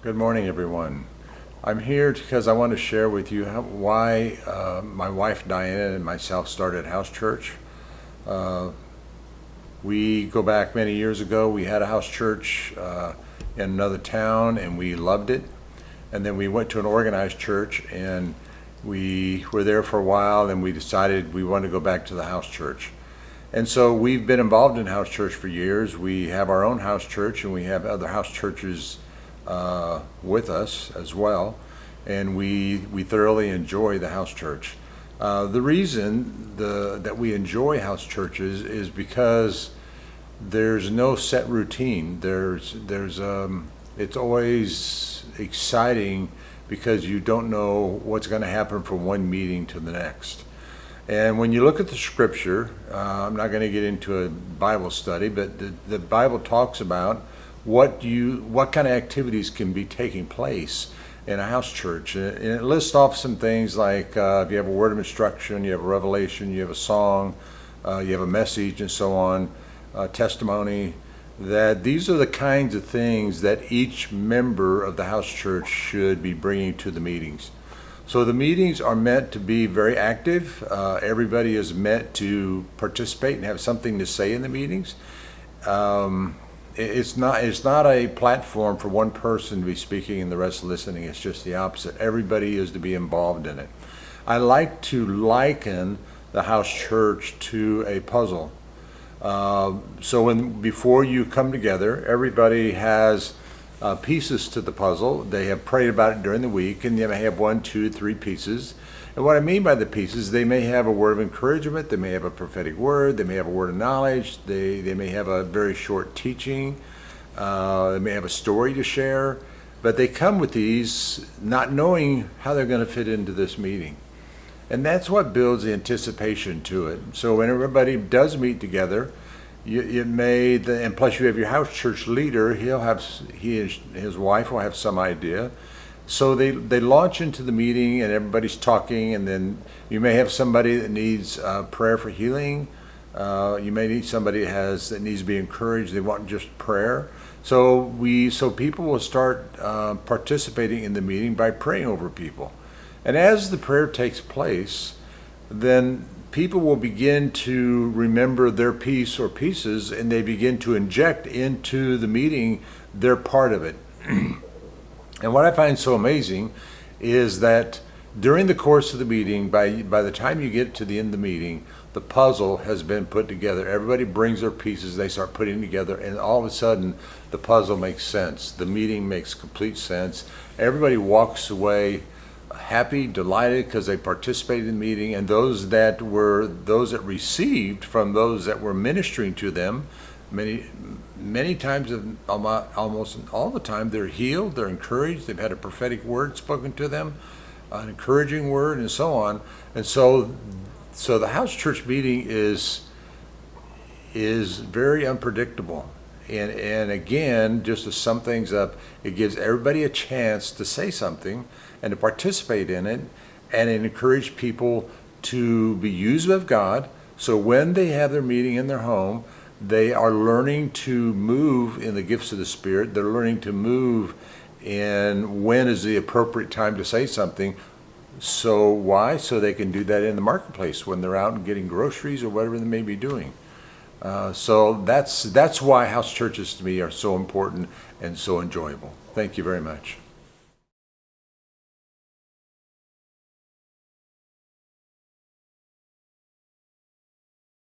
Good morning, everyone. I'm here because I want to share with you why my wife Diana and myself started House Church. We go back many years ago. We had a house church in another town and we loved it. And then we went to an organized church and we were there for a while and we decided we wanted to go back to the house church. And so we've been involved in house church for years. We have our own house church and we have other house churches with us as well. And we thoroughly enjoy the house church. The reason that we enjoy house churches is because there's no set routine. It's always exciting because you don't know what's going to happen from one meeting to the next. And when you look at the scripture, I'm not going to get into a Bible study, but the Bible talks about what kind of activities can be taking place in a house church. And it lists off some things like if you have a word of instruction, you have a revelation, you have a song, you have a message and so on, testimony, that these are the kinds of things that each member of the house church should be bringing to the meetings. So the meetings are meant to be very active. Everybody is meant to participate and have something to say in the meetings. It's not a platform for one person to be speaking and the rest listening. It's just the opposite. Everybody is to be involved in it. I like to liken the house church to a puzzle. So before you come together, everybody has pieces to the puzzle. They have prayed about it during the week, and they may have 1, 2, 3 pieces. And what I mean by the pieces, they may have a word of encouragement, they may have a prophetic word, they may have a word of knowledge, they may have a very short teaching, they may have a story to share, but they come with these not knowing how they're going to fit into this meeting. And that's what builds the anticipation to it. So when everybody does meet together, and plus you have your house church leader, his wife will have some idea. So they launch into the meeting and everybody's talking, and then you may have somebody that needs prayer for healing. You may need somebody that needs to be encouraged. They want just prayer. So people will start participating in the meeting by praying over people. And as the prayer takes place, then people will begin to remember their piece or pieces, and they begin to inject into the meeting their part of it. And what I find so amazing is that during the course of the meeting, by the time you get to the end of the meeting, the puzzle has been put together. Everybody brings their pieces, they start putting together, and all of a sudden the puzzle makes sense. The meeting makes complete sense. Everybody walks away happy, delighted because they participated in the meeting, and those that received from those that were ministering to them, many times, almost all the time, they're healed, they're encouraged, they've had a prophetic word spoken to them, an encouraging word, and so on. And so the house church meeting is very unpredictable. And again, just to sum things up, it gives everybody a chance to say something and to participate in it, and it encourages people to be used of God. So when they have their meeting in their home, they are learning to move in the gifts of the Spirit. They're learning to move in when is the appropriate time to say something. So why? So they can do that in the marketplace when they're out and getting groceries or whatever they may be doing. So that's why house churches to me are so important and so enjoyable. Thank you very much.